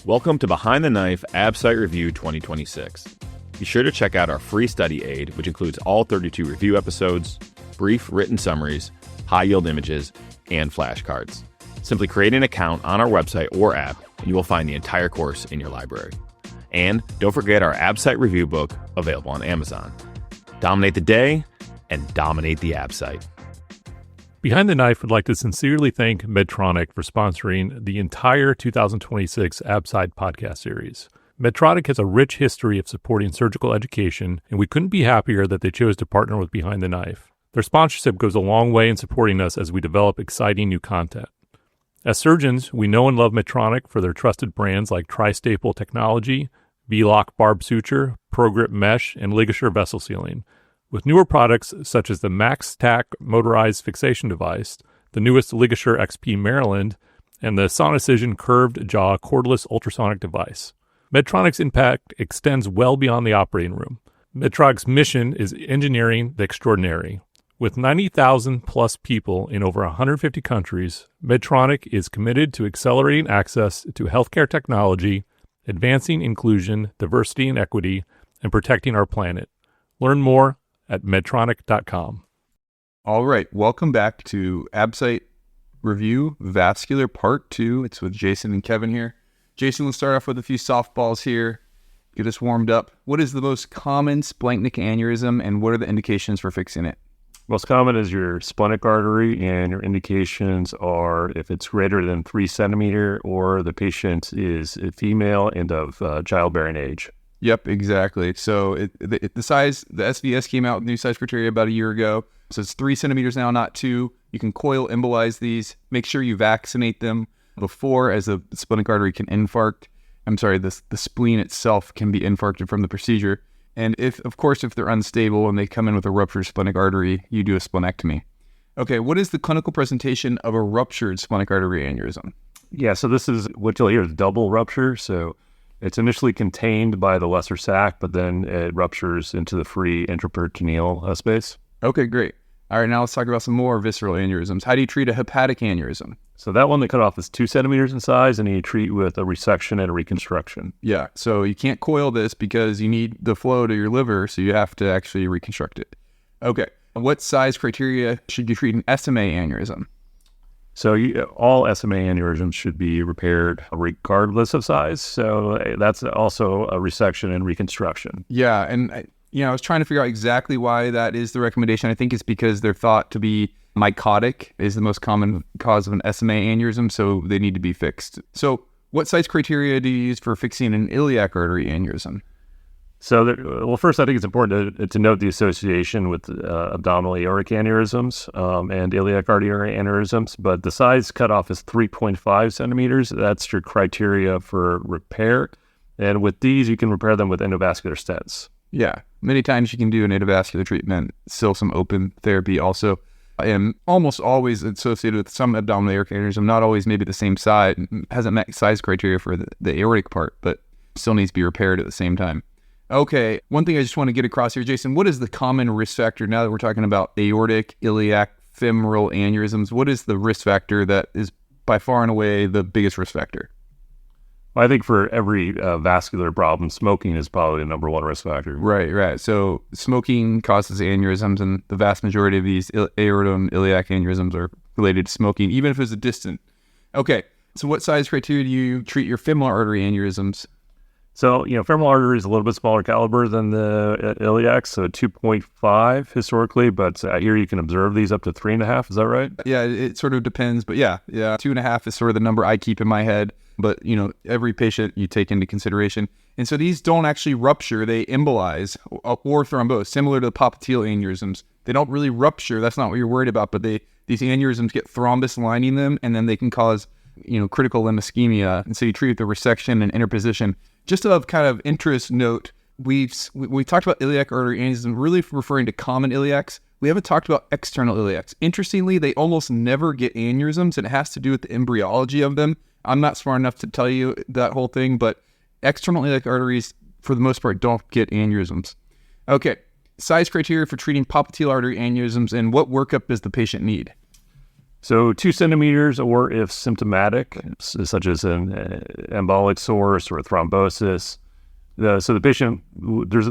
Welcome to Behind the Knife ABSITE Review 2026. Be sure to check out our free study aid, which includes all 32 review episodes, brief written summaries, high-yield images, and flashcards. Simply create an account on our website or app, and you will find the entire course in your library. And don't forget our ABSITE review book, available on Amazon. Dominate the day and dominate the ABSITE. Behind the Knife would like to sincerely thank Medtronic for sponsoring the entire 2026 ABSITE podcast series. Medtronic has a rich history of supporting surgical education, and we couldn't be happier that they chose to partner with Behind the Knife. Their sponsorship goes a long way in supporting us as we develop exciting new content. As surgeons, we know and love Medtronic for their trusted brands like Tri-Staple Technology, V-Lock Barb Suture, ProGrip Mesh, and LigaSure Vessel Sealing. With newer products such as the MaxTac motorized fixation device, the newest LigaSure XP Maryland, and the Sonicision curved jaw cordless ultrasonic device. Medtronic's impact extends well beyond the operating room. Medtronic's mission is engineering the extraordinary. With 90,000 plus people in over 150 countries, Medtronic is committed to accelerating access to healthcare technology, advancing inclusion, diversity, and equity, and protecting our planet. Learn more at medtronic.com. All right, welcome back to ABSITE Review Vascular Part 2. It's with Jason and Kevin here. Jason, let's start off with a few softballs here. Get us warmed up. What is the most common splanchnic aneurysm, and what are the indications for fixing it? Most common is your splenic artery, and your indications are if it's greater than 3 centimeter or the patient is a female and of childbearing age. Yep, exactly. So the size, the SVS came out with new size criteria about a year ago. So it's 3 centimeters now, not 2. You can coil embolize these. Make sure you vaccinate them before, as the splenic artery can infarct. The spleen itself can be infarcted from the procedure. And if they're unstable and they come in with a ruptured splenic artery, you do a splenectomy. Okay, what is the clinical presentation of a ruptured splenic artery aneurysm? Yeah, so this is what you'll hear is double rupture. So it's initially contained by the lesser sac, but then it ruptures into the free intraperitoneal space. Okay, great. All right, now let's talk about some more visceral aneurysms. How do you treat a hepatic aneurysm? So that one they cut off is 2 centimeters in size, and you treat with a resection and a reconstruction. Yeah, so you can't coil this because you need the flow to your liver, so you have to actually reconstruct it. Okay, what size criteria should you treat an SMA aneurysm? So all SMA aneurysms should be repaired regardless of size. So that's also a resection and reconstruction. Yeah, and I was trying to figure out exactly why that is the recommendation. I think it's because they're thought to be mycotic is the most common cause of an SMA aneurysm, so they need to be fixed. So what size criteria do you use for fixing an iliac artery aneurysm? So, first, I think it's important to note the association with abdominal aortic aneurysms and iliac artery aneurysms, but the size cutoff is 3.5 centimeters. That's your criteria for repair. And with these, you can repair them with endovascular stents. Yeah, many times you can do an endovascular treatment, still some open therapy also, and almost always associated with some abdominal aortic aneurysm, not always maybe the same size, hasn't met size criteria for the aortic part, but still needs to be repaired at the same time. Okay, one thing I just want to get across here, Jason, what is the common risk factor now that we're talking about aortic, iliac, femoral aneurysms? What is the risk factor that is by far and away the biggest risk factor? Well, I think for every vascular problem, smoking is probably the number one risk factor. Right. So smoking causes aneurysms, and the vast majority of these aortic and iliac aneurysms are related to smoking, even if it's a distant. Okay, so what size criteria do you treat your femoral artery aneurysms? So, femoral artery is a little bit smaller caliber than the iliac, so 2.5 historically, but here you can observe these up to 3.5. Is that right? Yeah, it sort of depends, but yeah, 2.5 is sort of the number I keep in my head, but, every patient you take into consideration. And so these don't actually rupture, they embolize or thrombose, similar to the popliteal aneurysms. They don't really rupture, that's not what you're worried about, but these aneurysms get thrombus lining them, and then they can cause, critical limb ischemia. And so you treat the resection and interposition. Just of kind of interest note, we talked about iliac artery aneurysm, really referring to common iliacs. We haven't talked about external iliacs. Interestingly, they almost never get aneurysms, and it has to do with the embryology of them. I'm not smart enough to tell you that whole thing, but external iliac arteries, for the most part, don't get aneurysms. Okay, size criteria for treating popliteal artery aneurysms, and what workup does the patient need? So 2 centimeters, or if symptomatic, such as an embolic source or a thrombosis. So the patient, there's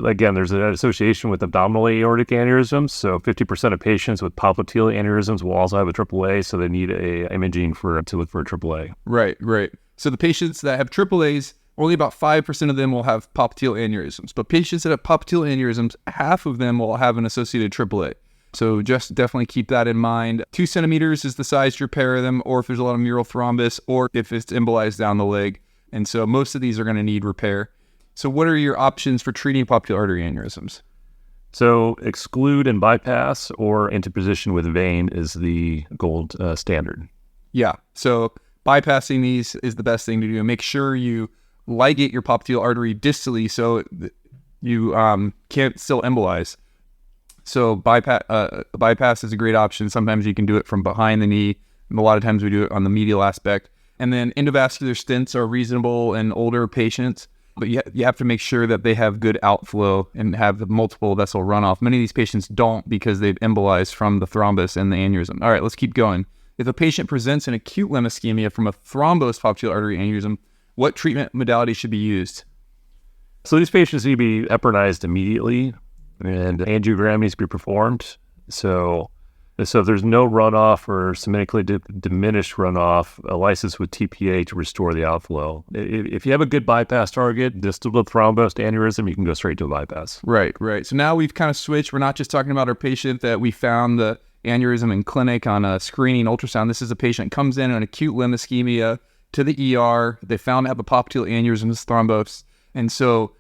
an association with abdominal aortic aneurysms. So 50% of patients with popliteal aneurysms will also have a AAA, so they need a imaging to look for a AAA. Right. So the patients that have AAAs, only about 5% of them will have popliteal aneurysms. But patients that have popliteal aneurysms, half of them will have an associated AAA. So just definitely keep that in mind. 2 centimeters is the size to repair them, or if there's a lot of mural thrombus, or if it's embolized down the leg. And so most of these are going to need repair. So what are your options for treating popliteal artery aneurysms? So exclude and bypass or interposition with vein is the gold standard. Yeah. So bypassing these is the best thing to do. Make sure you ligate your popliteal artery distally so you can't still embolize. So bypass is a great option. Sometimes you can do it from behind the knee. A lot of times we do it on the medial aspect. And then endovascular stents are reasonable in older patients, but you have to make sure that they have good outflow and have multiple vessel runoff. Many of these patients don't because they've embolized from the thrombus and the aneurysm. All right, let's keep going. If a patient presents an acute limb ischemia from a thrombosed popliteal artery aneurysm, what treatment modality should be used? So these patients need to be heparinized immediately, and angiogram needs to be performed. So if there's no runoff or semetically diminished runoff, a lysis with TPA to restore the outflow. If you have a good bypass target, distal to thrombosed aneurysm, you can go straight to a bypass. Right. So now we've kind of switched. We're not just talking about our patient that we found the aneurysm in clinic on a screening ultrasound. This is a patient that comes in an acute limb ischemia to the ER. They found to have a popliteal aneurysm, thrombus. And so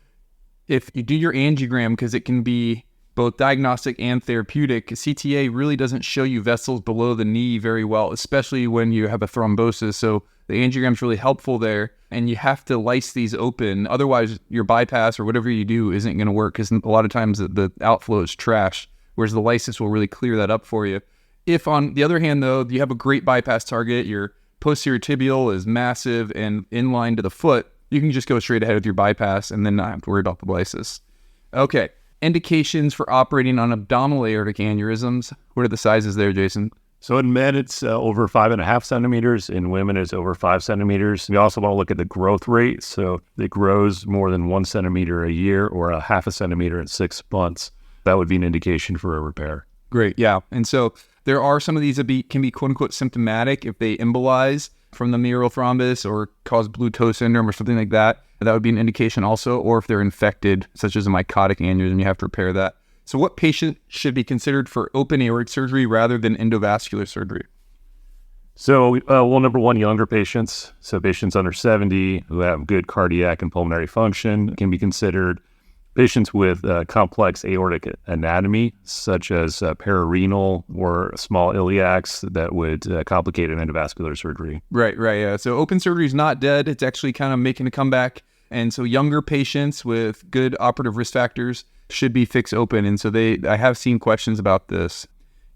if you do your angiogram, because it can be both diagnostic and therapeutic, CTA really doesn't show you vessels below the knee very well, especially when you have a thrombosis. So the angiogram is really helpful there, and you have to lyse these open. Otherwise, your bypass or whatever you do isn't going to work, because a lot of times the outflow is trash, whereas the lysis will really clear that up for you. If on the other hand, though, you have a great bypass target, your posterior tibial is massive and in line to the foot, you can just go straight ahead with your bypass and then not have to worry about the lysis. Okay, indications for operating on abdominal aortic aneurysms. What are the sizes there, Jason? So in men, it's over 5.5 centimeters. In women, it's over 5 centimeters. We also want to look at the growth rate. So it grows more than 1 centimeter a year or a 0.5 centimeter in 6 months. That would be an indication for a repair. Great, yeah. And so there are some of these that can be quote-unquote symptomatic if they embolize from the mural thrombus or cause blue toe syndrome or something like that. That would be an indication also, or if they're infected, such as a mycotic aneurysm, you have to repair that. So what patient should be considered for open aortic surgery rather than endovascular surgery? So, number one, younger patients. So patients under 70 who have good cardiac and pulmonary function can be considered. Patients with complex aortic anatomy, such as pararenal or small iliacs, that would complicate an endovascular surgery. Right, yeah. So open surgery is not dead. It's actually kind of making a comeback. And so younger patients with good operative risk factors should be fixed open. And so I have seen questions about this.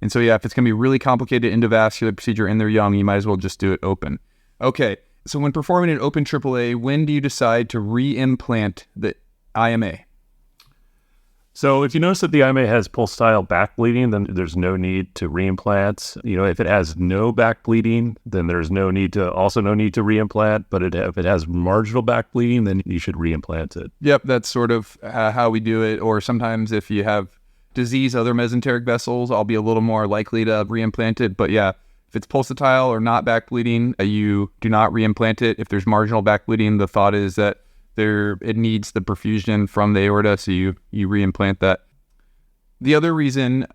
And so, yeah, if it's going to be really complicated endovascular procedure and they're young, you might as well just do it open. Okay, so when performing an open AAA, when do you decide to re-implant the IMA? So if you notice that the IMA has pulsatile back bleeding, then there's no need to reimplant. If it has no back bleeding, then there's no need to reimplant. But if it has marginal back bleeding, then you should reimplant it. Yep, that's sort of how we do it. Or sometimes if you have disease, other mesenteric vessels, I'll be a little more likely to reimplant it. But yeah, if it's pulsatile or not back bleeding, you do not reimplant it. If there's marginal back bleeding, the thought is that it needs the perfusion from the aorta, so you reimplant that. The other reason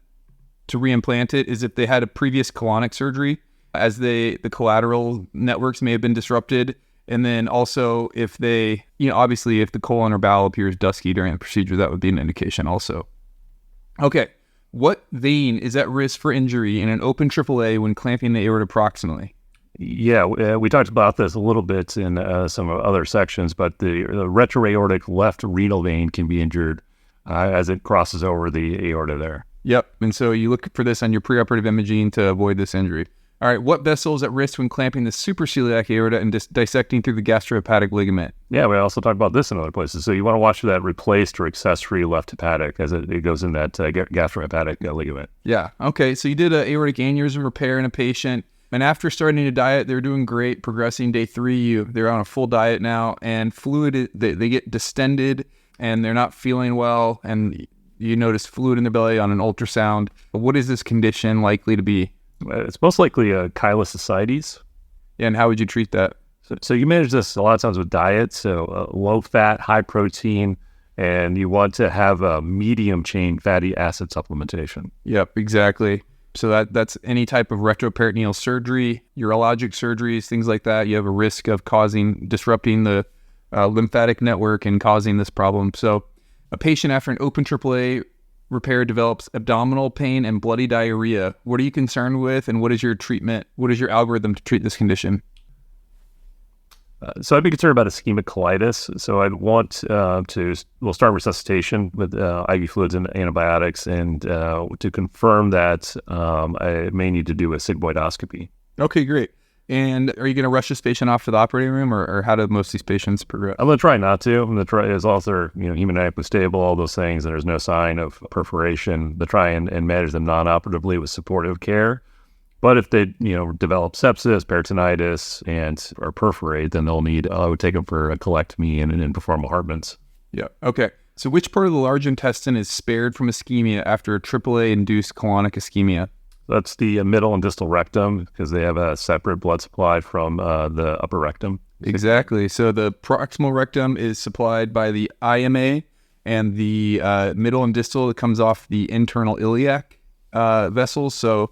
to reimplant it is if they had a previous colonic surgery, as the collateral networks may have been disrupted, and then also if they, obviously if the colon or bowel appears dusky during the procedure, that would be an indication also. Okay, what vein is at risk for injury in an open AAA when clamping the aorta proximally? Yeah, we talked about this a little bit in some other sections, but the retroaortic left renal vein can be injured as it crosses over the aorta there. Yep, and so you look for this on your preoperative imaging to avoid this injury. All right, what vessel is at risk when clamping the supraceliac aorta and dissecting through the gastrohepatic ligament? Yeah, we also talked about this in other places. So you want to watch for that replaced or accessory left hepatic as it goes in that gastrohepatic ligament. Yeah, okay, so you did an aortic aneurysm repair in a patient. And after starting a diet, they're doing great, progressing. Day 3, they're on a full diet now, and fluid, they get distended, and they're not feeling well, and you notice fluid in their belly on an ultrasound. What is this condition likely to be? It's most likely a chylosocites. And how would you treat that? So you manage this a lot of times with diet, so low fat, high protein, and you want to have a medium chain fatty acid supplementation. Yep, exactly. So that's any type of retroperitoneal surgery, urologic surgeries, things like that. You have a risk of disrupting the lymphatic network and causing this problem. So a patient after an open AAA repair develops abdominal pain and bloody diarrhea. What are you concerned with, and what is your treatment? What is your algorithm to treat this condition? So I'd be concerned about ischemic colitis. So I'd want we'll start resuscitation with IV fluids and antibiotics, and to confirm that I may need to do a sigmoidoscopy. Okay, great. And are you going to rush this patient off to the operating room, or how do most of these patients progress? I'm going to try not to. I'm going to try, as long as they're hemodynamically stable, all those things, and there's no sign of perforation, to try and manage them non-operatively with supportive care. But if they, develop sepsis, peritonitis, and are perforate, then they'll need, I would take them for a colectomy and perform a Hartmann's. Yeah. Okay. So which part of the large intestine is spared from ischemia after a AAA-induced colonic ischemia? That's the middle and distal rectum, because they have a separate blood supply from the upper rectum. Exactly. So the proximal rectum is supplied by the IMA, and the middle and distal comes off the internal iliac vessels. So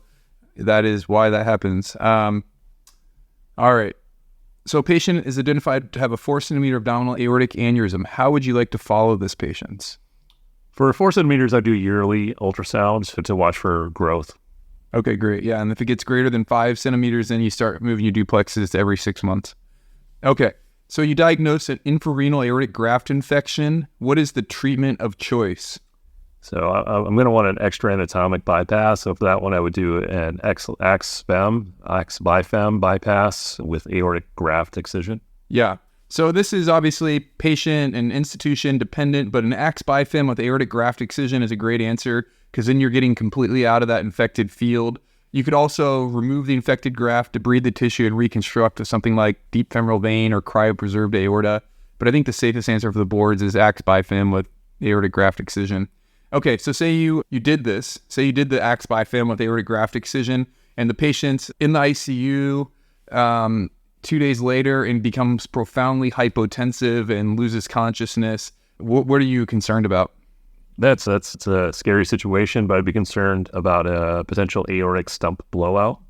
that is why that happens. All right. So patient is identified to have a 4 centimeter abdominal aortic aneurysm. How would you like to follow this patient? For 4 centimeters, I do yearly ultrasounds to watch for growth. Okay, great. Yeah, and if it gets greater than 5 centimeters, then you start moving your duplexes every 6 months. Okay, so you diagnose an infrarenal aortic graft infection. What is the treatment of choice? So I'm going to want an extra anatomic bypass. So for that one, I would do an AX-BIFEM bypass with aortic graft excision. Yeah. So this is obviously patient and institution dependent, but an AX-BIFEM with aortic graft excision is a great answer, because then you're getting completely out of that infected field. You could also remove the infected graft, debride the tissue, and reconstruct with something like deep femoral vein or cryopreserved aorta. But I think the safest answer for the boards is AX-BIFEM with aortic graft excision. Okay, so say you did this. Say you did the AX-BIFEM with aortic graft excision, and the patient's in the ICU 2 days later and becomes profoundly hypotensive and loses consciousness. What are you concerned about? It's a scary situation, but I'd be concerned about a potential aortic stump blowout.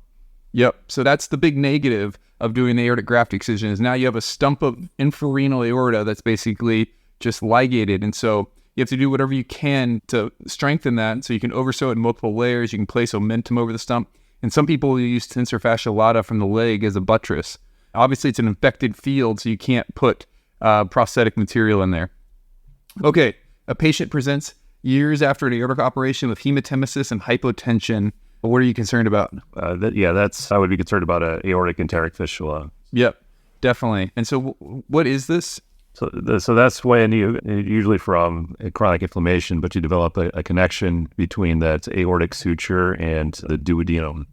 Yep. So that's the big negative of doing the aortic graft excision, is now you have a stump of infrarenal aorta that's basically just ligated. And so you have to do whatever you can to strengthen that, so you can oversew it in multiple layers. You can place omentum over the stump. And some people use tensor fascia lata from the leg as a buttress. Obviously, it's an infected field, so you can't put prosthetic material in there. Okay. A patient presents years after an aortic operation with hematemesis and hypotension. What are you concerned about? I would be concerned about an aortic enteric fistula. Yep, definitely. And so what is this? So that's when you, usually from chronic inflammation, but you develop a connection between that aortic suture and the duodenum.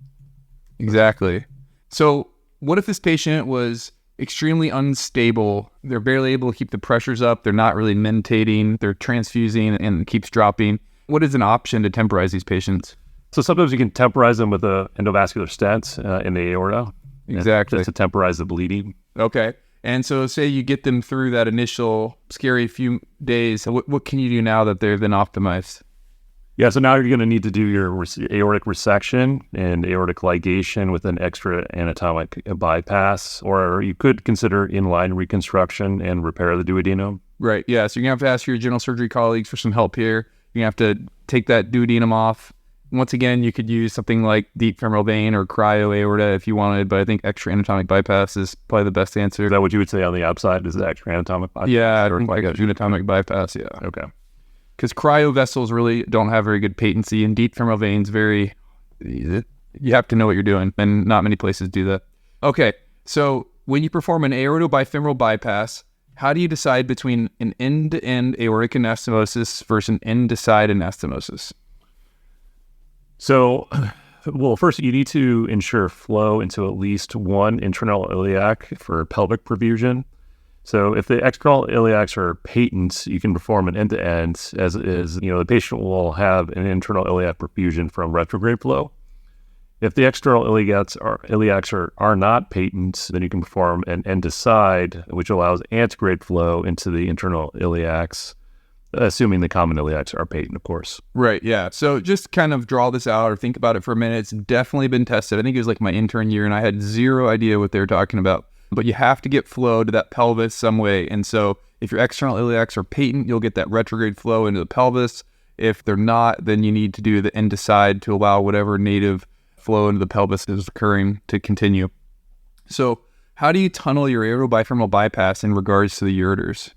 Exactly. So what if this patient was extremely unstable? They're barely able to keep the pressures up. They're not really mentating. They're transfusing and it keeps dropping. What is an option to temporize these patients? So sometimes you can temporize them with an endovascular stent in the aorta. Exactly. Just to temporize the bleeding. Okay. And so say you get them through that initial scary few days. What can you do now that they've been optimized? Yeah, so now you're going to need to do your aortic resection and aortic ligation with an extra anatomic bypass, or you could consider inline reconstruction and repair the duodenum. Right, yeah. So you're going to have to ask your general surgery colleagues for some help here. You're going to have to take that duodenum off. Once again, you could use something like deep femoral vein or cryo aorta if you wanted, but I think extra anatomic bypass is probably the best answer. Is that what you would say on the outside? Is the extra anatomic bypass? Yeah, I think like extra anatomic bypass, yeah. Okay. Because cryo vessels really don't have very good patency, and deep femoral veins you have to know what you're doing, and not many places do that. Okay, so when you perform an aortobifemoral bypass, how do you decide between an end-to-end aortic anastomosis versus an end-to-side anastomosis? So Well, first, you need to ensure flow into at least one internal iliac for pelvic perfusion. So if the external iliacs are patent, you can perform an end-to-end, as is, the patient will have an internal iliac perfusion from retrograde flow. If the external iliacs are not patent, then you can perform an end-to-side, which allows antegrade flow into the internal iliacs, assuming the common iliacs are patent, of course. Right, yeah. So just kind of draw this out or think about it for a minute. It's definitely been tested. I think it was like my intern year, and I had zero idea what they were talking about. But you have to get flow to that pelvis some way. And so if your external iliacs are patent, you'll get that retrograde flow into the pelvis. If they're not, then you need to do the end-to-side to allow whatever native flow into the pelvis is occurring to continue. So how do you tunnel your aortobifemoral bypass in regards to the ureters?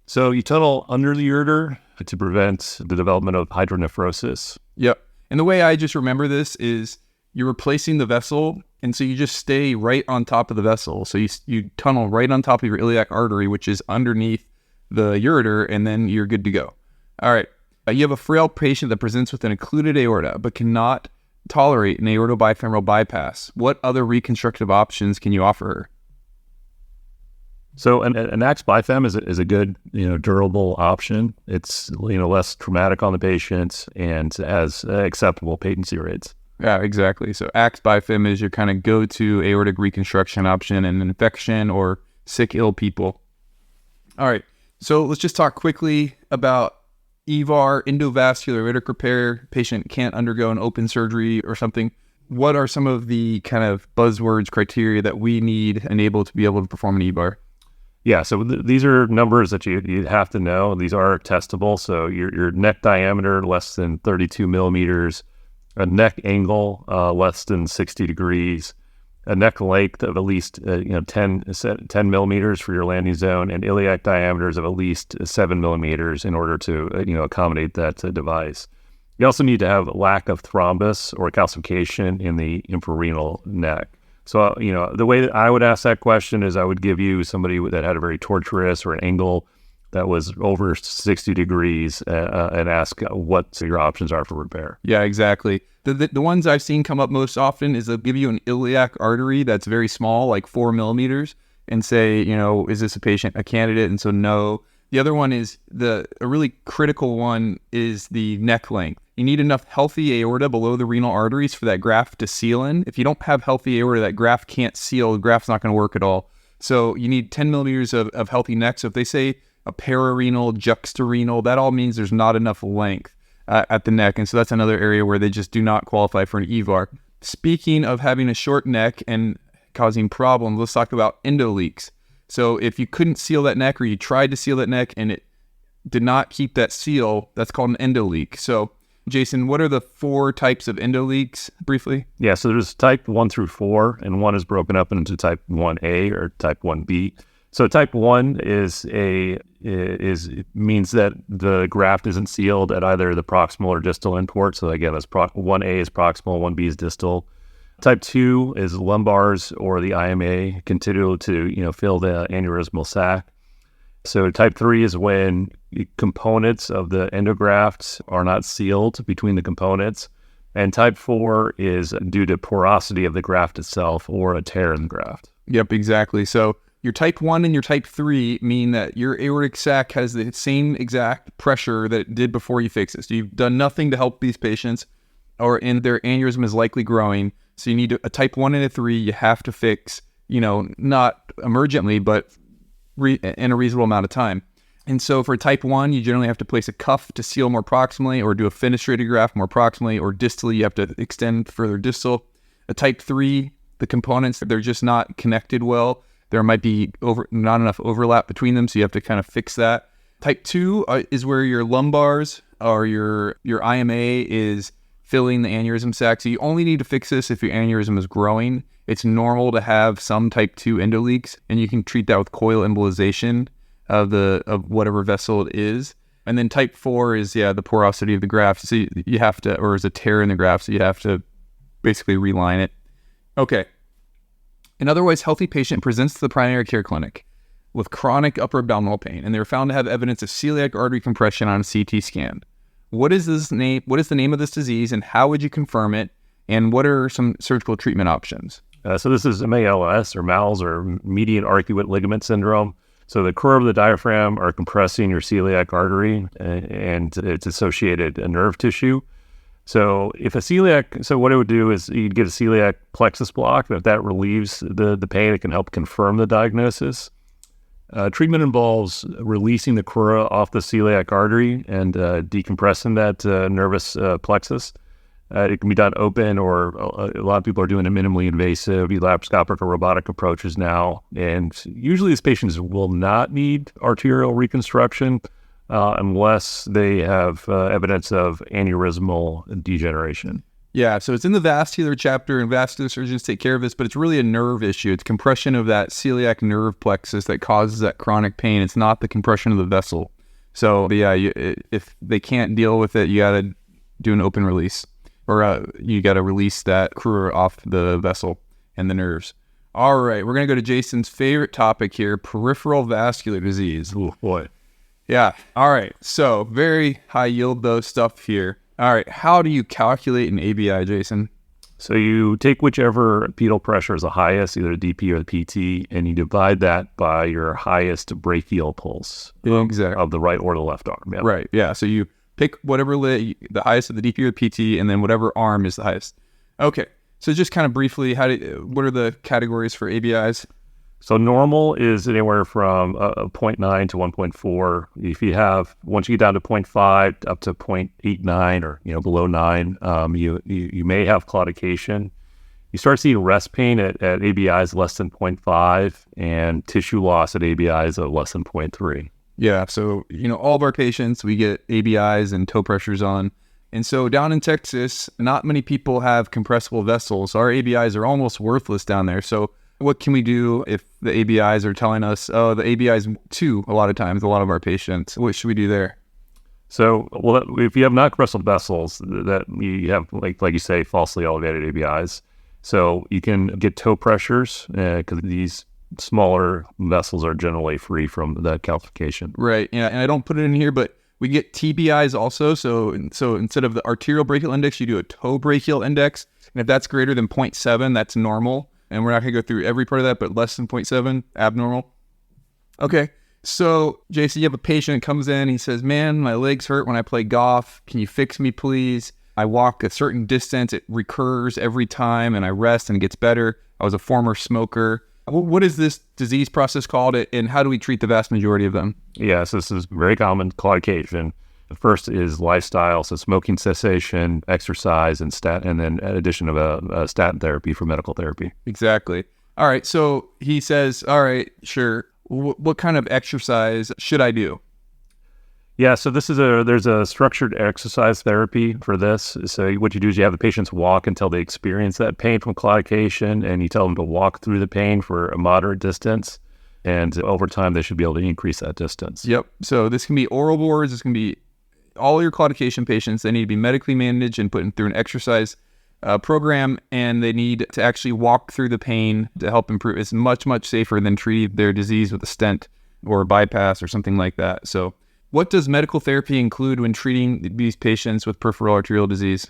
So you tunnel under the ureter to prevent the development of hydronephrosis. Yep. And the way I just remember this is you're replacing the vessel, and so you just stay right on top of the vessel. So you tunnel right on top of your iliac artery, which is underneath the ureter, and then you're good to go. All right. You have a frail patient that presents with an occluded aorta but cannot tolerate an aortobifemoral bypass. What other reconstructive options can you offer her? So an AX bifem is a good, durable option. It's, less traumatic on the patient and has acceptable patency rates. Yeah, exactly. So AX bifem is your kind of go-to aortic reconstruction option in infection or sick, ill people. All right. So let's just talk quickly about EVAR, endovascular aortic repair. Patient can't undergo an open surgery or something. What are some of the kind of buzzwords, criteria that we need and able to be able to perform an EVAR? Yeah, so these are numbers that you have to know. These are testable. So your neck diameter less than 32 millimeters, a neck angle less than 60 degrees, a neck length of at least 10 millimeters for your landing zone, and iliac diameters of at least 7 millimeters in order to accommodate that device. You also need to have a lack of thrombus or calcification in the infrarenal neck. So, the way that I would ask that question is I would give you somebody that had a very tortuous or an angle that was over 60 degrees and ask what your options are for repair. Yeah, exactly. The ones I've seen come up most often is they'll give you an iliac artery that's very small, like 4 millimeters, and say, is this a patient a candidate? And so no. The other one is a really critical one is the neck length. You need enough healthy aorta below the renal arteries for that graft to seal in. If you don't have healthy aorta, that graft can't seal. The graft's not going to work at all. So you need 10 millimeters of healthy neck. So if they say a pararenal, juxtarenal, that all means there's not enough length at the neck. And so that's another area where they just do not qualify for an EVAR. Speaking of having a short neck and causing problems, let's talk about endoleaks. So if you couldn't seal that neck or you tried to seal that neck and it did not keep that seal, that's called an endoleak. So Jason, what are the 4 types of endoleaks briefly? Yeah, so there's type 1 through 4, and 1 is broken up into type 1A or type 1B. So type 1 means that the graft isn't sealed at either the proximal or distal end port. So again, that's 1A is proximal, 1B is distal. Type 2 is lumbars or the IMA continue to fill the aneurysmal sac. So type 3 is when components of the endograft are not sealed between the components. And type 4 is due to porosity of the graft itself or a tear in the graft. Yep, exactly. So your type 1 and your type 3 mean that your aortic sac has the same exact pressure that it did before you fix it. So you've done nothing to help these patients, and their aneurysm is likely growing. So you need a type 1 and a 3 you have to fix, not emergently, but in a reasonable amount of time. And so for type 1, you generally have to place a cuff to seal more proximally or do a fenestrated graft more proximally, or distally, you have to extend further distal. A type 3, the components, they're just not connected well. There might be not enough overlap between them, so you have to kind of fix that. Type 2 is where your lumbars or your IMA is filling the aneurysm sac. So you only need to fix this if your aneurysm is growing. It's normal to have some type 2 endoleaks, and you can treat that with coil embolization of whatever vessel it is. And then type 4 is, the porosity of the graft. So you have to, or is a tear in the graft, so you have to basically reline it. Okay. An otherwise healthy patient presents to the primary care clinic with chronic upper abdominal pain, and they were found to have evidence of celiac artery compression on a CT scan. What is this name? What is the name of this disease, and how would you confirm it? And what are some surgical treatment options? So this is MALS, or MALS, or median arcuate ligament syndrome. So the core of the diaphragm are compressing your celiac artery and its associated nerve tissue. So what it would do is you'd get a celiac plexus block. If that relieves the pain, it can help confirm the diagnosis. Treatment involves releasing the crura off the celiac artery and decompressing that nervous plexus. It can be done open, or a lot of people are doing a minimally invasive, laparoscopic or robotic approaches now. And usually these patients will not need arterial reconstruction unless they have evidence of aneurysmal degeneration. Yeah, so it's in the vascular chapter, and vascular surgeons take care of this, but it's really a nerve issue. It's compression of that celiac nerve plexus that causes that chronic pain. It's not the compression of the vessel. So yeah, if they can't deal with it, you got to do an open release. Or you got to release that crura off the vessel and the nerves. All right, we're going to go to Jason's favorite topic here, peripheral vascular disease. Oh, boy. Yeah. All right, so very high yield dose stuff here. All right, how do you calculate an ABI, Jason? So you take whichever pedal pressure is the highest, either the DP or the PT, and you divide that by your highest brachial pulse of the right or the left arm. Yep. Right, yeah, so you pick whatever the highest of the DP or the PT, and then whatever arm is the highest. Okay, so just kind of briefly, what are the categories for ABIs? So normal is anywhere from 0.9 to 1.4. If you have, once you get down to 0.5 up to 0.89 or below 9, you may have claudication. You start seeing rest pain at ABIs less than 0.5 and tissue loss at ABIs of less than 0.3. Yeah, so, all of our patients, we get ABIs and toe pressures on. And so down in Texas, not many people have compressible vessels. Our ABIs are almost worthless down there. So what can we do if the ABIs are telling us, oh, the ABI is 2 a lot of times, a lot of our patients? What should we do there? So, if you have not compressible vessels, that you have, like you say, falsely elevated ABIs. So you can get toe pressures because these smaller vessels are generally free from that calcification. Right. Yeah. And I don't put it in here, but we get TBIs also. So instead of the arterial brachial index, you do a toe brachial index. And if that's greater than 0.7, that's normal. And we're not going to go through every part of that, but less than 0.7, abnormal. Okay. So Jason, you have a patient that comes in. He says, man, my legs hurt when I play golf. Can you fix me, please? I walk a certain distance. It recurs every time, and I rest and it gets better. I was a former smoker. What is this disease process called, and how do we treat the vast majority of them? Yes, this is very common, claudication. The first is lifestyle, so smoking cessation, exercise, and then addition of a statin therapy for medical therapy. Exactly. All right, so he says, all right, sure. What kind of exercise should I do? Yeah, so there's a structured exercise therapy for this. So what you do is you have the patients walk until they experience that pain from claudication, and you tell them to walk through the pain for a moderate distance, and over time they should be able to increase that distance. Yep. So this can be oral boards. This can be all your claudication patients. They need to be medically managed and put through an exercise program, and they need to actually walk through the pain to help improve. It's much, much safer than treating their disease with a stent or a bypass or something like that. So what does medical therapy include when treating these patients with peripheral arterial disease?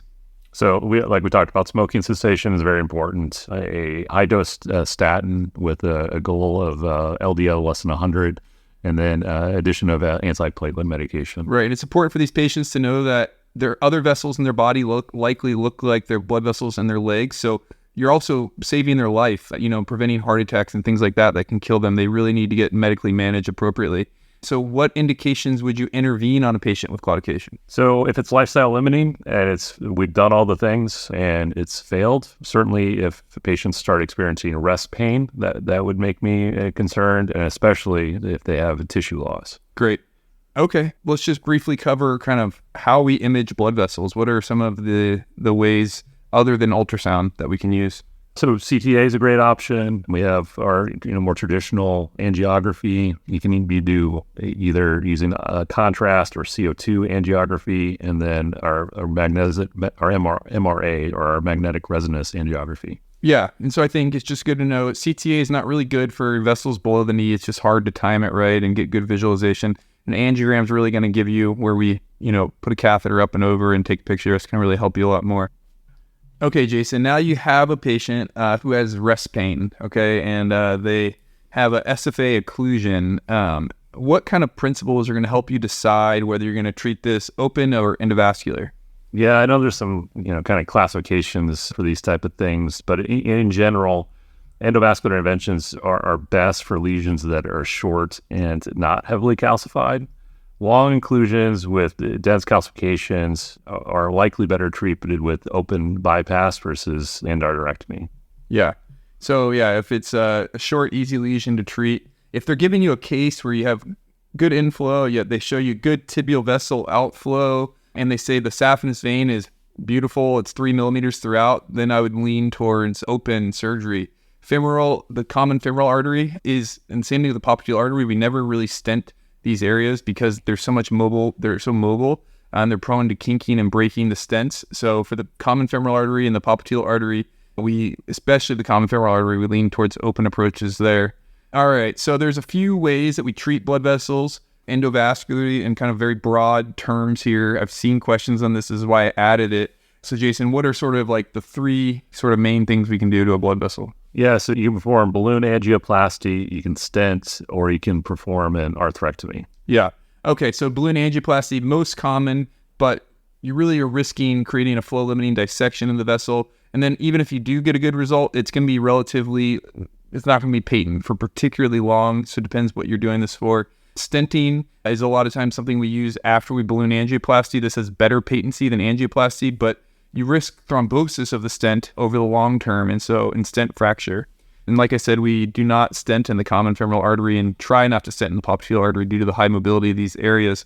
So we talked about, smoking cessation is very important. A high-dose statin with a goal of LDL less than 100, and then addition of antiplatelet medication. Right. And it's important for these patients to know that their other vessels in their body likely look like their blood vessels in their legs. So you're also saving their life, preventing heart attacks and things like that can kill them. They really need to get medically managed appropriately. So what indications would you intervene on a patient with claudication? So if it's lifestyle limiting and we've done all the things and it's failed, certainly if the patients start experiencing rest pain, that would make me concerned, and especially if they have a tissue loss. Great. Okay, let's just briefly cover kind of how we image blood vessels. What are some of the ways other than ultrasound that we can use? So CTA is a great option. We have our more traditional angiography. You can do either using contrast or CO2 angiography, and then our MRA, or our magnetic resonance angiography. Yeah, and so I think it's just good to know CTA is not really good for vessels below the knee. It's just hard to time it right and get good visualization. An angiogram is really going to give you where we, put a catheter up and over and take a picture. It's going to really help you a lot more. Okay, Jason, now you have a patient who has rest pain, okay, and they have a SFA occlusion. What kind of principles are going to help you decide whether you're going to treat this open or endovascular? Yeah, I know there's some, kind of classifications for these type of things, but in general, endovascular interventions are best for lesions that are short and not heavily calcified. Long occlusions with dense calcifications are likely better treated with open bypass versus endarterectomy. Yeah. So, if it's a short, easy lesion to treat, if they're giving you a case where you have good inflow, yet they show you good tibial vessel outflow, and they say the saphenous vein is beautiful, it's 3 millimeters throughout, then I would lean towards open surgery. The common femoral artery and same thing with the popliteal artery, we never really stent these areas because they're so mobile, and they're prone to kinking and breaking the stents. So for the common femoral artery and the popliteal artery, especially the common femoral artery, we lean towards open approaches there. All right, so there's a few ways that we treat blood vessels endovascularly in kind of very broad terms here. I've seen questions on this. This is why I added it. So Jason, what are sort of like the three sort of main things we can do to a blood vessel? Yeah, so you can perform balloon angioplasty, you can stent, or you can perform an arthrectomy. Yeah. Okay, so balloon angioplasty, most common, but you really are risking creating a flow-limiting dissection in the vessel. And then even if you do get a good result, it's going to be it's not going to be patent for particularly long, so it depends what you're doing this for. Stenting is a lot of times something we use after we balloon angioplasty. This has better patency than angioplasty, but you risk thrombosis of the stent over the long term, and stent fracture. And like I said, we do not stent in the common femoral artery and try not to stent in the popliteal artery due to the high mobility of these areas.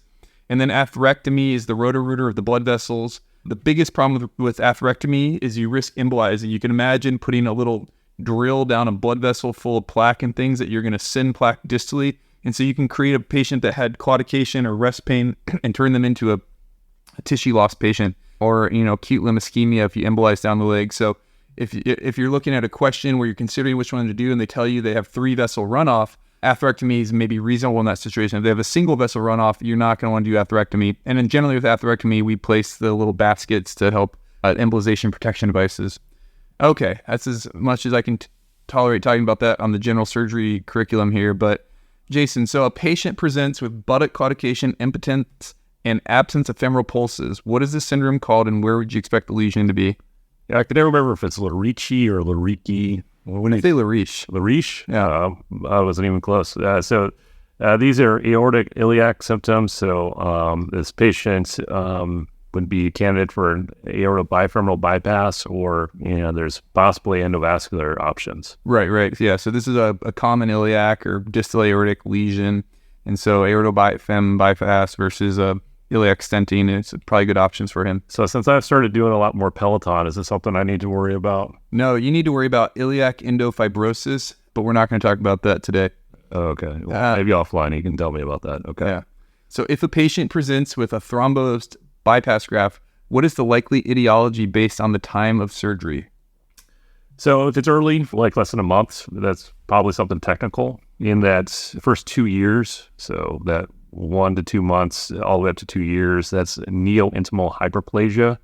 And then atherectomy is the roto-rooter of the blood vessels. The biggest problem with atherectomy is you risk embolizing. You can imagine putting a little drill down a blood vessel full of plaque and things that you're going to send plaque distally. And so you can create a patient that had claudication or rest pain and turn them into a tissue loss patient, or acute limb ischemia if you embolize down the leg. So if you're looking at a question where you're considering which one to do and they tell you they have 3 vessel runoff, atherectomy is maybe reasonable in that situation. If they have a single vessel runoff, you're not going to want to do atherectomy. And then generally with atherectomy, we place the little baskets to help embolization protection devices. Okay, that's as much as I can tolerate talking about that on the general surgery curriculum here. But Jason, so a patient presents with buttock claudication, impotence, and absence of femoral pulses. What is this syndrome called, and where would you expect the lesion to be? Yeah, I can never remember if it's Lerici or Lerici. When I say Leriche. Leriche? Yeah, I wasn't even close. So these are aortic iliac symptoms. So this patient would be a candidate for an aortic bifemoral bypass, or there's possibly endovascular options. Right. Yeah. So this is a common iliac or distal aortic lesion, and so aortic bypass versus iliac stenting, it's probably good options for him. So since I've started doing a lot more Peloton, is this something I need to worry about? No, you need to worry about iliac endofibrosis, but we're not going to talk about that today. Okay. Well, maybe offline you can tell me about that. Okay. Yeah. So if a patient presents with a thrombosed bypass graft, what is the likely etiology based on the time of surgery? So if it's early, like less than a month, that's probably something technical in that first 2 years. So that 1 to 2 months, all the way up to 2 years, that's neo-intimal hyperplasia.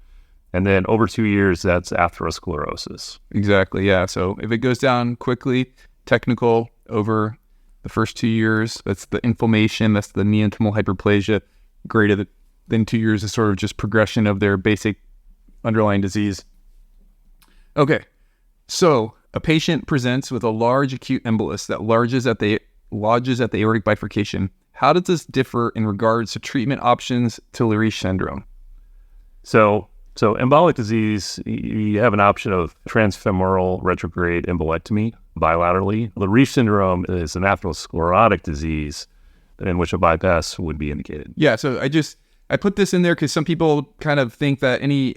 And then over 2 years, that's atherosclerosis. Exactly, yeah. So if it goes down quickly, technical over the first 2 years, that's the inflammation, that's the neo-intimal hyperplasia. Greater than 2 years is sort of just progression of their basic underlying disease. Okay, so a patient presents with a large acute embolus that lodges at the aortic bifurcation. How does this differ in regards to treatment options to Leriche syndrome? So embolic disease, you have an option of transfemoral retrograde embolectomy bilaterally. Leriche syndrome is an atherosclerotic disease in which a bypass would be indicated. Yeah, so I put this in there because some people kind of think that any,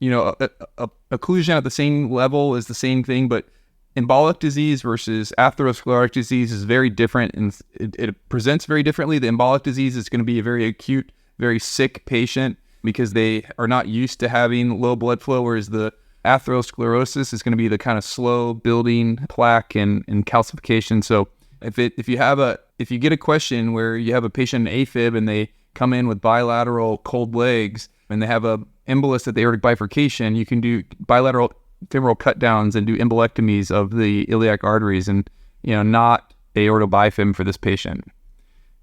occlusion at the same level is the same thing, but embolic disease versus atherosclerotic disease is very different, and it presents very differently. The embolic disease is going to be a very acute, very sick patient because they are not used to having low blood flow, whereas the atherosclerosis is going to be the kind of slow building plaque and calcification. So If you get a question where you have a patient in AFib and they come in with bilateral cold legs and they have a embolus at the aortic bifurcation, you can do bilateral femoral cut downs and do embolectomies of the iliac arteries and, not aortobifib for this patient.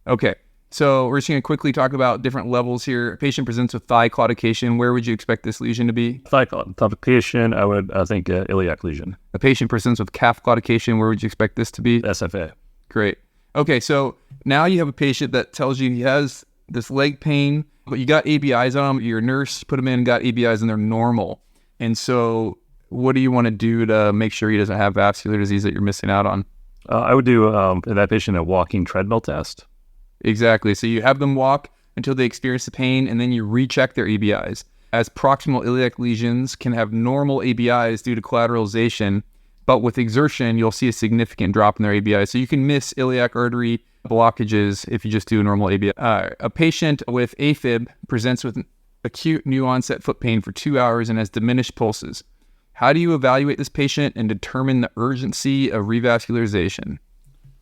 Okay, so we're just going to quickly talk about different levels here. A patient presents with thigh claudication. Where would you expect this lesion to be? Thigh claudication, I think iliac lesion. A patient presents with calf claudication. Where would you expect this to be? SFA. Great. Okay, so now you have a patient that tells you he has this leg pain, but you got ABIs on him. Your nurse put him in, got ABIs, and they're normal. And so what do you want to do to make sure he doesn't have vascular disease that you're missing out on? I would do in that patient a walking treadmill test. Exactly. So you have them walk until they experience the pain, and then you recheck their ABIs. As proximal iliac lesions can have normal ABIs due to collateralization, but with exertion, you'll see a significant drop in their ABIs. So you can miss iliac artery blockages if you just do a normal ABI. A patient with AFib presents with acute new onset foot pain for 2 hours and has diminished pulses. How do you evaluate this patient and determine the urgency of revascularization?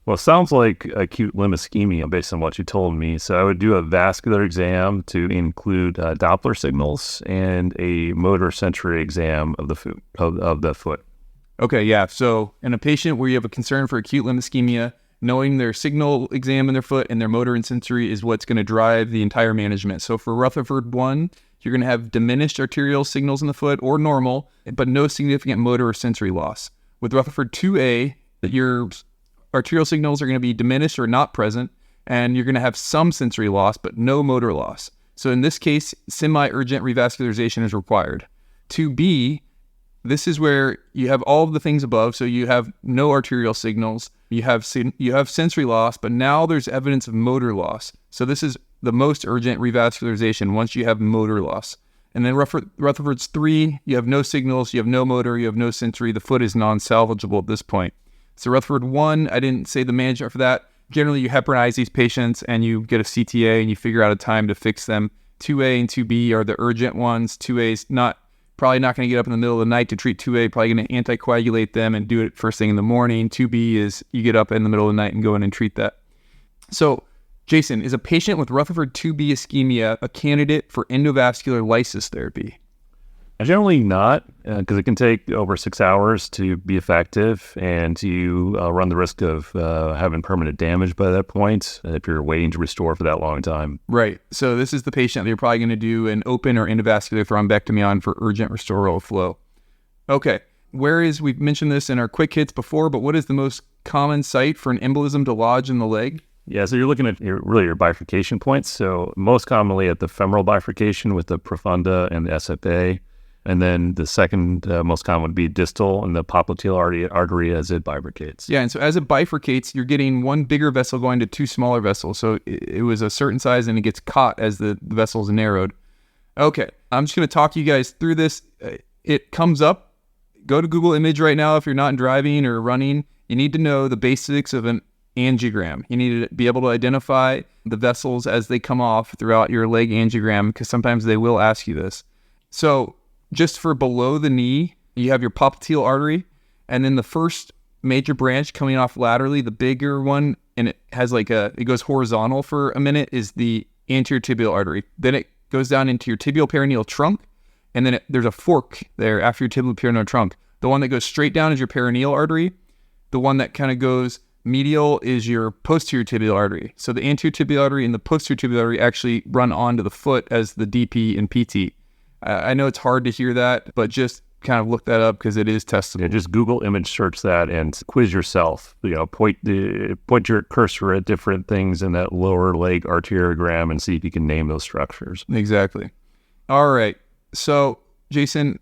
Well, it sounds like acute limb ischemia based on what you told me. So I would do a vascular exam to include Doppler signals and a motor sensory exam of the foot. Okay, yeah. So in a patient where you have a concern for acute limb ischemia, knowing their signal exam in their foot and their motor and sensory is what's going to drive the entire management. So for Rutherford 1, you're going to have diminished arterial signals in the foot or normal, but no significant motor or sensory loss. With Rutherford 2A, your arterial signals are going to be diminished or not present, and you're going to have some sensory loss, but no motor loss. So in this case, semi-urgent revascularization is required. 2B, this is where you have all of the things above. So you have no arterial signals, you have sensory loss, but now there's evidence of motor loss. So this is the most urgent revascularization once you have motor loss. And then Rutherford's 3, you have no signals, you have no motor, you have no sensory. The foot is non-salvageable at this point. So Rutherford 1, I didn't say the management for that. Generally, you heparinize these patients and you get a CTA and you figure out a time to fix them. 2A and 2B are the urgent ones. 2A is probably not going to get up in the middle of the night to treat 2A, probably going to anticoagulate them and do it first thing in the morning. 2B is you get up in the middle of the night and go in and treat that. So, Jason, is a patient with Rutherford 2B ischemia a candidate for endovascular lysis therapy? Generally not, because it can take over 6 hours to be effective, and you run the risk of having permanent damage by that point if you're waiting to restore for that long time. Right. So this is the patient that you're probably going to do an open or endovascular thrombectomy on for urgent restoral flow. Okay. We've mentioned this in our quick hits before, but what is the most common site for an embolism to lodge in the leg? Yeah, so you're looking at your bifurcation points. So most commonly at the femoral bifurcation with the profunda and the SFA. And then the second most common would be distal and the popliteal artery as it bifurcates. Yeah, and so as it bifurcates, you're getting one bigger vessel going to two smaller vessels. So it was a certain size and it gets caught as the vessel's narrowed. Okay, I'm just going to talk you guys through this. It comes up. Go to Google Image right now if you're not driving or running. You need to know the basics of an angiogram. You need to be able to identify the vessels as they come off throughout your leg angiogram because sometimes they will ask you this. So just for below the knee, you have your popliteal artery, and then the first major branch coming off laterally, the bigger one, and it has it goes horizontal for a minute, is the anterior tibial artery. Then it goes down into your tibial perineal trunk, and then there's a fork there after your tibial perineal trunk. The one that goes straight down is your perineal artery. The one that kind of goes medial is your posterior tibial artery. So the anterior tibial artery and the posterior tibial artery actually run onto the foot as the DP and PT. I know it's hard to hear that, but just kind of look that up because it is testable. Yeah, just Google image search that and quiz yourself. Point your cursor at different things in that lower leg arteriogram and see if you can name those structures. Exactly. All right. So, Jason,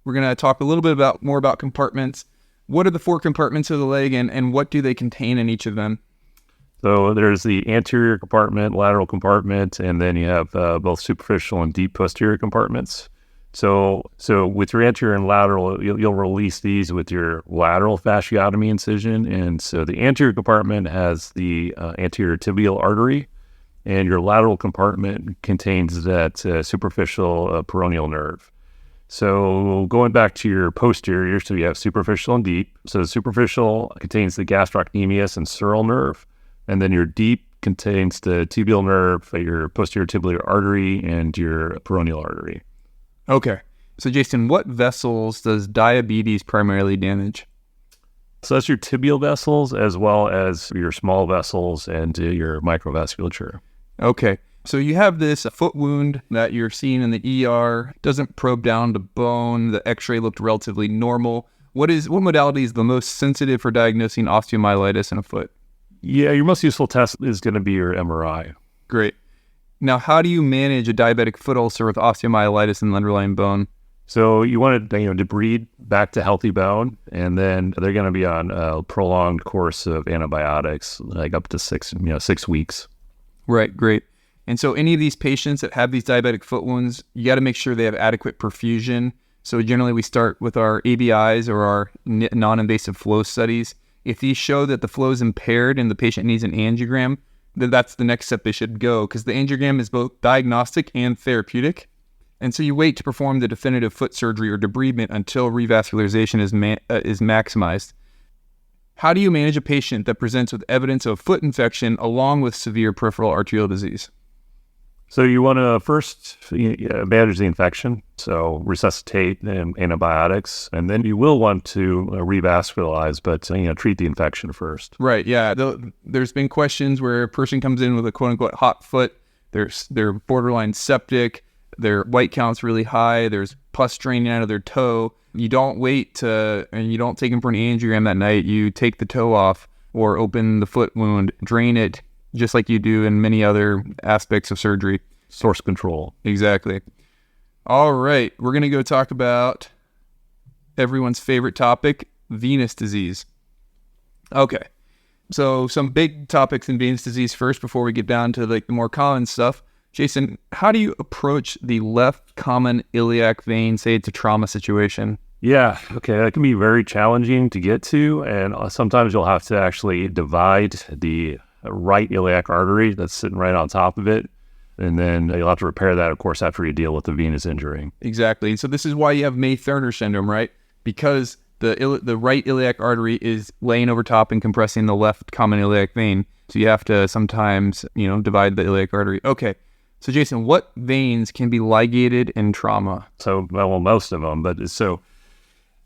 we're going to talk a little bit more about compartments. What are the four compartments of the leg and what do they contain in each of them? So there's the anterior compartment, lateral compartment, and then you have both superficial and deep posterior compartments. So with your anterior and lateral, you'll release these with your lateral fasciotomy incision. And so the anterior compartment has the anterior tibial artery, and your lateral compartment contains that superficial peroneal nerve. So going back to your posterior, so you have superficial and deep. So the superficial contains the gastrocnemius and sural nerve, and then your deep contains the tibial nerve, your posterior tibial artery, and your peroneal artery. Okay. So Jason, what vessels does diabetes primarily damage? So that's your tibial vessels as well as your small vessels and your microvasculature. Okay. So you have this foot wound that you're seeing in the ER, doesn't probe down to bone. The x-ray looked relatively normal. What modality is the most sensitive for diagnosing osteomyelitis in a foot? Yeah, your most useful test is going to be your MRI. Great. Now, how do you manage a diabetic foot ulcer with osteomyelitis in the underlying bone? So you want to debride back to healthy bone, and then they're going to be on a prolonged course of antibiotics, like up to 6 weeks. Right, great. And so any of these patients that have these diabetic foot wounds, you got to make sure they have adequate perfusion. So generally we start with our ABIs or our non-invasive flow studies. If these show that the flow is impaired and the patient needs an angiogram, then that's the next step they should go, because the angiogram is both diagnostic and therapeutic. And so you wait to perform the definitive foot surgery or debridement until revascularization is maximized. How do you manage a patient that presents with evidence of foot infection along with severe peripheral arterial disease? So you want to first manage the infection, so resuscitate antibiotics, and then you will want to revascularize, but treat the infection first. Right, yeah. There's been questions where a person comes in with a quote-unquote hot foot, they're borderline septic, their white count's really high, there's pus draining out of their toe. You don't wait and you don't take them for an angiogram that night. You take the toe off or open the foot wound, drain it, just like you do in many other aspects of surgery. Source control. Exactly. All right, we're going to go talk about everyone's favorite topic, venous disease. Okay, so some big topics in venous disease first before we get down to the more common stuff. Jason, how do you approach the left common iliac vein, say it's a trauma situation? Yeah, okay, that can be very challenging to get to, and sometimes you'll have to actually divide the right iliac artery that's sitting right on top of it, and then you'll have to repair that, of course, after you deal with the venous injury. Exactly. So this is why you have May-Thurner syndrome, right? Because the right iliac artery is laying over top and compressing the left common iliac vein. So you have to sometimes, divide the iliac artery. Okay. So Jason, what veins can be ligated in trauma? So, well, most of them, but so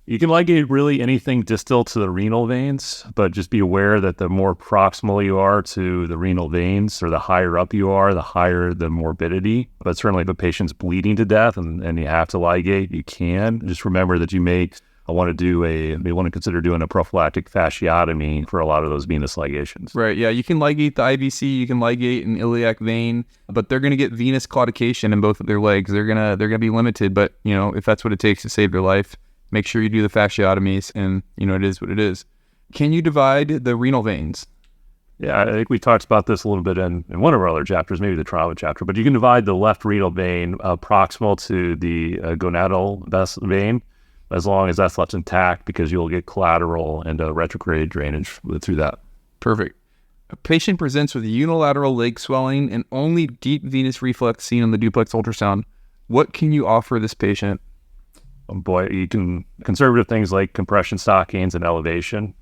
you can ligate really anything distal to the renal veins, but just be aware that the more proximal you are to the renal veins, or the higher up you are, the higher the morbidity. But certainly if a patient's bleeding to death and you have to ligate, you can. Just remember that you may want to consider doing a prophylactic fasciotomy for a lot of those venous ligations. Right, yeah, you can ligate the IVC, you can ligate an iliac vein, but they're going to get venous claudication in both of their legs. They're gonna be limited, but if that's what it takes to save their life, make sure you do the fasciotomies, and it is what it is. Can you divide the renal veins? Yeah, I think we talked about this a little bit in one of our other chapters, maybe the trauma chapter, but you can divide the left renal vein proximal to the gonadal vein, as long as that's left intact, because you'll get collateral and retrograde drainage through that. Perfect. A patient presents with unilateral leg swelling and only deep venous reflux seen on the duplex ultrasound. What can you offer this patient? Boy, you can conservative things like compression stockings and elevation.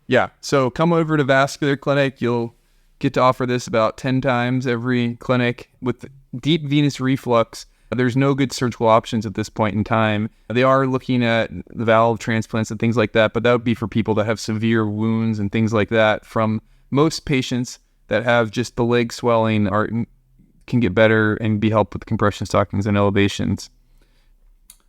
Yeah, so come over to Vascular Clinic. You'll get to offer this about 10 times every clinic. With deep venous reflux, there's no good surgical options at this point in time. They are looking at the valve transplants and things like that, but that would be for people that have severe wounds and things like that. From most patients that have just the leg swelling can get better and be helped with compression stockings and elevations.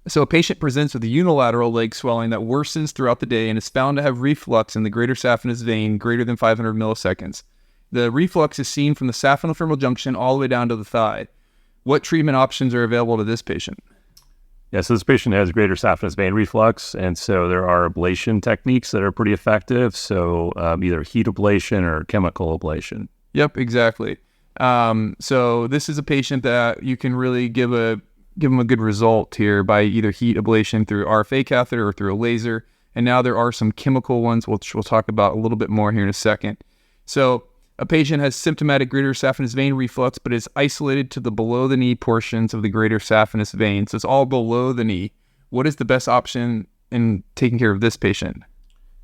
So a patient presents with a unilateral leg swelling that worsens throughout the day and is found to have reflux in the greater saphenous vein greater than 500 milliseconds. The reflux is seen from the saphenofemoral junction all the way down to the thigh. What treatment options are available to this patient? Yeah, so this patient has greater saphenous vein reflux, and so there are ablation techniques that are pretty effective. So either heat ablation or chemical ablation. Yep, exactly. So this is a patient that you can really give them a good result here by either heat ablation through RFA catheter or through a laser. And now there are some chemical ones, which we'll talk about a little bit more here in a second. So a patient has symptomatic greater saphenous vein reflux, but is isolated to the below the knee portions of the greater saphenous vein. So it's all below the knee. what is the best option in taking care of this patient?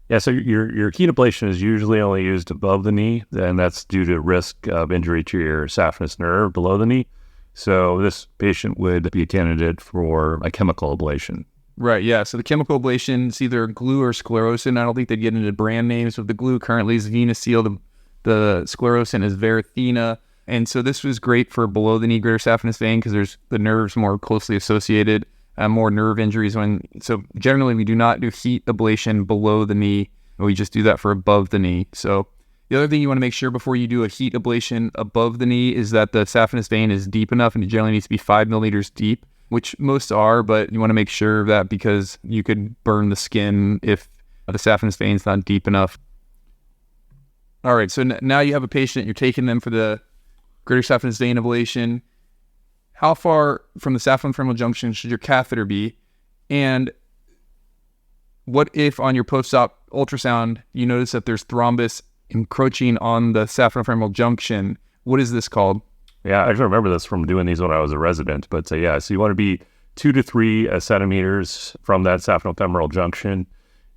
Yeah, so your heat ablation is usually only used above the knee, and that's due to risk of injury to your saphenous nerve below the knee. So this patient would be a candidate for a chemical ablation. Right, yeah. So the chemical ablation is either glue or sclerostin. I don't think they'd get into brand names. With the glue currently is Venocil. The sclerostin is Varithena. And so this was great for below the knee greater saphenous vein because there's the nerves more closely associated, more nerve injuries. So generally we do not do heat ablation below the knee. We just do that for above the knee. So the other thing you want to make sure before you do a heat ablation above the knee is that the saphenous vein is deep enough, and it generally needs to be 5 millimeters deep, which most are, but you want to make sure of that because you could burn the skin if the saphenous vein is not deep enough. All right, so now you have a patient, you're taking them for the greater saphenous vein ablation. How far from the saphenofemoral junction should your catheter be? And what if on your post-op ultrasound, you notice that there's thrombus encroaching on the saphenofemoral junction? What is this called? Yeah, I can remember this from doing these when I was a resident. But so you want to be 2 to 3 centimeters from that saphenofemoral junction.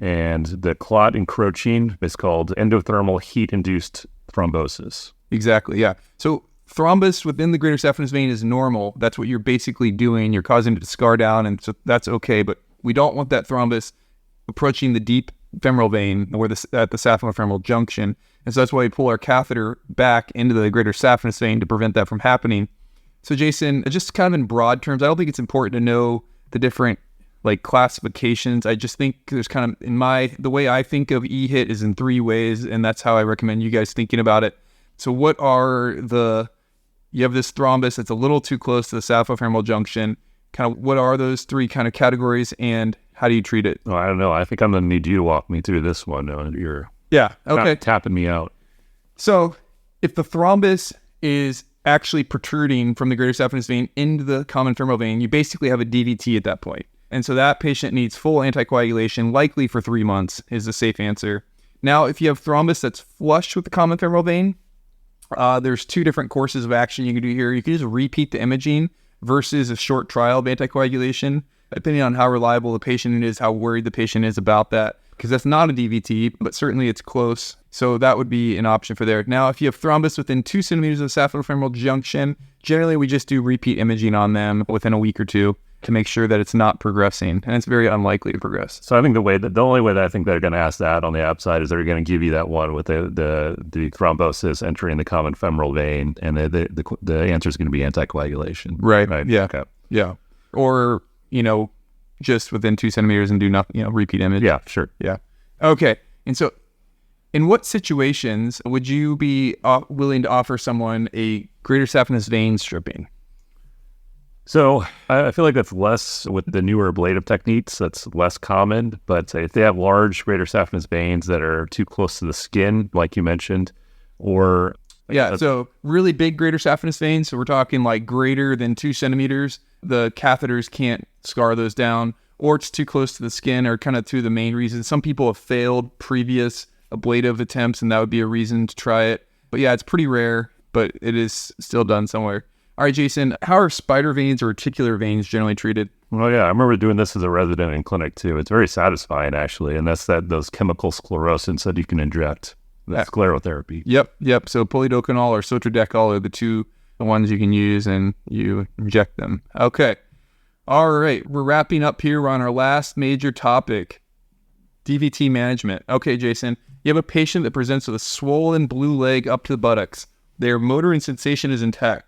And the clot encroaching is called endothermal heat-induced thrombosis. Exactly, yeah. So thrombus within the greater saphenous vein is normal. That's what you're basically doing. You're causing it to scar down, and so that's okay. But we don't want that thrombus approaching the deep femoral vein or at the saphenofemoral junction. And so that's why we pull our catheter back into the greater saphenous vein to prevent that from happening. So Jason, just kind of in broad terms, I don't think it's important to know the different classifications. I just think there's kind of, the way I think of EHIT is in 3 ways, and that's how I recommend you guys thinking about it. So you have this thrombus that's a little too close to the saphenofemoral junction. Kind of what are those 3 kind of categories, and how do you treat it? Oh, I don't know. I think I'm going to need you to walk me through this one. You're okay. Tapping me out. So if the thrombus is actually protruding from the greater saphenous vein into the common femoral vein, you basically have a DVT at that point. And so that patient needs full anticoagulation, likely for 3 months is the safe answer. Now, if you have thrombus that's flush with the common femoral vein, there's 2 different courses of action you can do here. You can just repeat the imaging versus a short trial of anticoagulation, depending on how reliable the patient is, how worried the patient is about that, because that's not a DVT, but certainly it's close. So that would be an option for there. Now, if you have thrombus within 2 centimeters of the saphenofemoral junction, generally we just do repeat imaging on them within a week or 2 to make sure that it's not progressing, and it's very unlikely to progress. So I think the only way that I think they're going to ask that on the ABSITE is they're going to give you that one with the thrombosis entering the common femoral vein, and the answer is going to be anticoagulation. Right. Yeah. Okay. Yeah. Or just within 2 centimeters and do nothing. Repeat image. Yeah. Sure. Yeah. Okay. And so, in what situations would you be willing to offer someone a greater saphenous vein stripping? So I feel like that's less with the newer ablative techniques. That's less common. But if they have large greater saphenous veins that are too close to the skin, like you mentioned, or so really big greater saphenous veins. So we're talking like greater than 2 centimeters. The catheters can't scar those down, or it's too close to the skin, or kind of 2 of the main reasons. Some people have failed previous ablative attempts, and that would be a reason to try it. But yeah, it's pretty rare, but it is still done somewhere. All right, Jason, how are spider veins or articular veins generally treated? Well, yeah, I remember doing this as a resident in clinic too. It's very satisfying, actually, and that's those chemical sclerosins that you can inject. That's sclerotherapy. Yep. So polidocanol or sotradecol are the ones you can use, and you inject them. Okay. All right, we're wrapping up here. We're on our last major topic, DVT management. Okay, Jason, you have a patient that presents with a swollen blue leg up to the buttocks. Their motor and sensation is intact.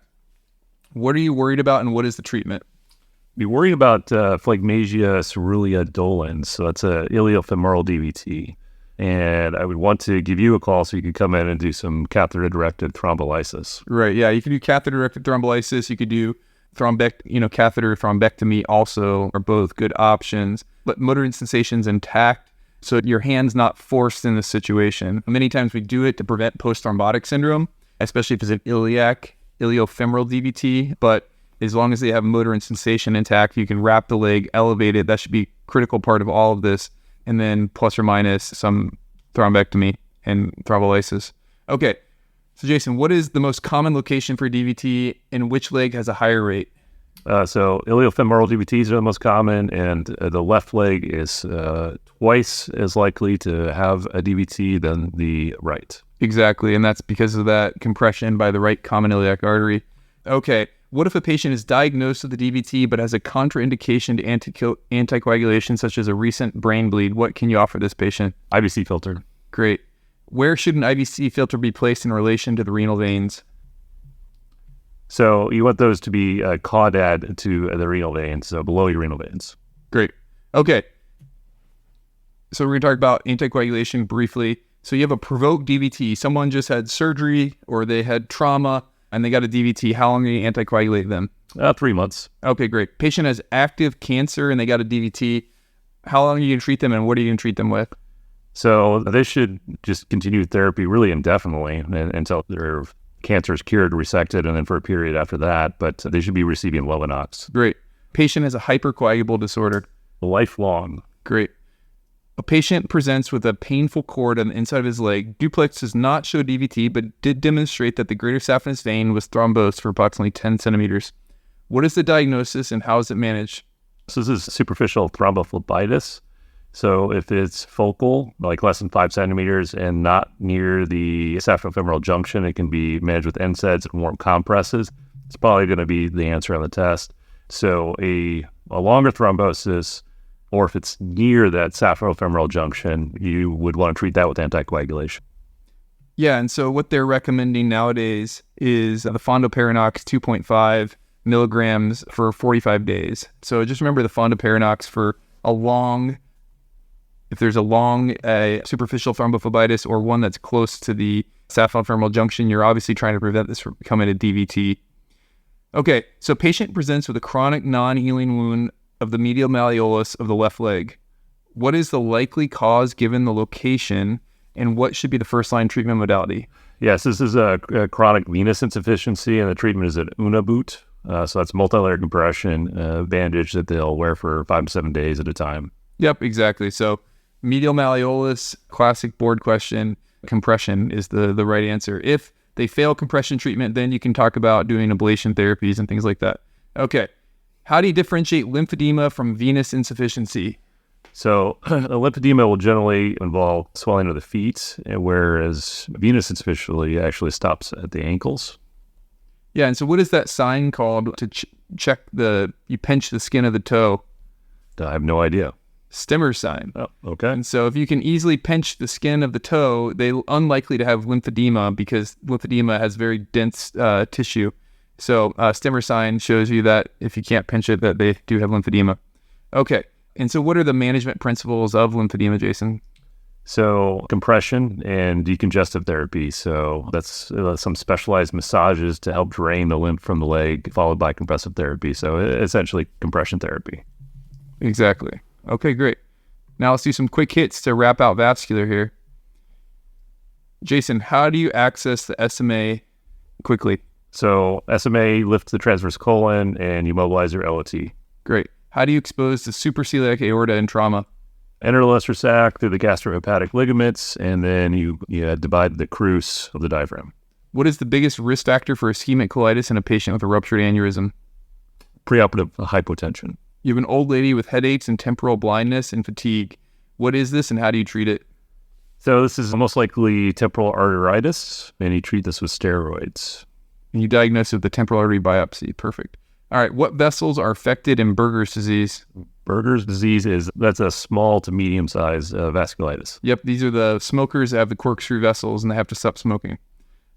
What are you worried about, and what is the treatment? Be worried about phlegmasia ceruleus dolens. So that's a iliofemoral DVT. And I would want to give you a call so you could come in and do some catheter-directed thrombolysis. Right, yeah. You can do catheter-directed thrombolysis. You could do catheter thrombectomy also, are both good options. But motor and sensation's intact, so your hand's not forced in this situation. Many times we do it to prevent post-thrombotic syndrome, especially if it's an iliofemoral DVT, but as long as they have motor and sensation intact, you can wrap the leg, elevate it. That should be a critical part of all of this. And then plus or minus some thrombectomy and thrombolysis. Okay, so Jason, what is the most common location for DVT, and which leg has a higher rate? So iliofemoral DVTs are the most common, and the left leg is twice as likely to have a DVT than the right. Exactly, and that's because of that compression by the right common iliac artery. Okay, what if a patient is diagnosed with a DVT but has a contraindication to anticoagulation, such as a recent brain bleed? What can you offer this patient? IVC filter. Great. Where should an IVC filter be placed in relation to the renal veins? So you want those to be caudad to the renal veins, so below your renal veins. Great. Okay. So we're going to talk about anticoagulation briefly. So you have a provoked DVT. Someone just had surgery or they had trauma and they got a DVT. How long do you anticoagulate them? 3 months. Okay, great. Patient has active cancer and they got a DVT. How long are you going to treat them and what are you going to treat them with? So they should just continue therapy really indefinitely until their cancer is cured, resected, and then for a period after that. But they should be receiving Lovenox. Great. Patient has a hypercoagulable disorder. Lifelong. Great. A patient presents with a painful cord on the inside of his leg. Duplex does not show DVT, but did demonstrate that the greater saphenous vein was thrombosed for approximately 10 centimeters. What is the diagnosis and how is it managed? So this is superficial thrombophlebitis. So if it's focal, like less than 5 centimeters and not near the sapheno-femoral junction, it can be managed with NSAIDs and warm compresses. It's probably going to be the answer on the test. So a longer thrombosis, or if it's near that sapheno-femoral junction, you would want to treat that with anticoagulation. Yeah, and so what they're recommending nowadays is the fondaparinux 2.5 milligrams for 45 days. So just remember the fondaparinux for if there's a long superficial thrombophlebitis or one that's close to the sapheno-femoral junction, you're obviously trying to prevent this from becoming a DVT. Okay, so patient presents with a chronic non-healing wound of the medial malleolus of the left leg. What is the likely cause given the location, and what should be the first-line treatment modality? Yes, this is a chronic venous insufficiency, and the treatment is an Unaboot. So that's multi-layer compression bandage that they'll wear for 5 to 7 days at a time. Yep, exactly. So medial malleolus, classic board question, compression is the right answer. If they fail compression treatment, then you can talk about doing ablation therapies and things like that. Okay. How do you differentiate lymphedema from venous insufficiency? So lymphedema will generally involve swelling of the feet, whereas venous insufficiency actually stops at the ankles. Yeah, and so what is that sign called to check you pinch the skin of the toe? I have no idea. Stimmer sign. Oh, okay. And so if you can easily pinch the skin of the toe, they're unlikely to have lymphedema because lymphedema has very dense tissue. So Stimmer sign shows you that if you can't pinch it, that they do have lymphedema. Okay. And so what are the management principles of lymphedema, Jason? So compression and decongestive therapy. So that's some specialized massages to help drain the lymph from the leg, followed by compressive therapy. So essentially compression therapy. Exactly. Okay, great. Now let's do some quick hits to wrap out vascular here. Jason, how do you access the SMA quickly? So SMA lifts the transverse colon and you mobilize your LOT. Great. How do you expose the supraceliac aorta in trauma? Enter the lesser sac through the gastrohepatic ligaments, and then you divide the crus of the diaphragm. What is the biggest risk factor for ischemic colitis in a patient with a ruptured aneurysm? Preoperative hypotension. You have an old lady with headaches and temporal blindness and fatigue. What is this and how do you treat it? So this is most likely temporal arteritis, and you treat this with steroids. And you diagnose it with the temporal artery biopsy. Perfect. All right. What vessels are affected in Berger's disease? Berger's disease that's a small to medium size vasculitis. Yep. These are the smokers that have the corkscrew vessels and they have to stop smoking.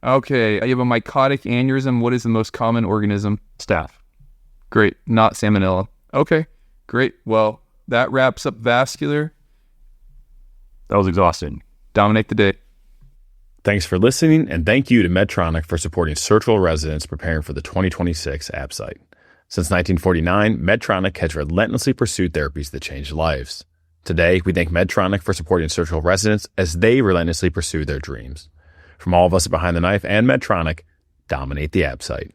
Okay. You have a mycotic aneurysm. What is the most common organism? Staph. Great. Not salmonella. Okay. Great. Well, that wraps up vascular. That was exhausting. Dominate the day. Thanks for listening, and thank you to Medtronic for supporting surgical residents preparing for the 2026 ABSITE. Since 1949, Medtronic has relentlessly pursued therapies that change lives. Today, we thank Medtronic for supporting surgical residents as they relentlessly pursue their dreams. From all of us at Behind the Knife and Medtronic, dominate the ABSITE.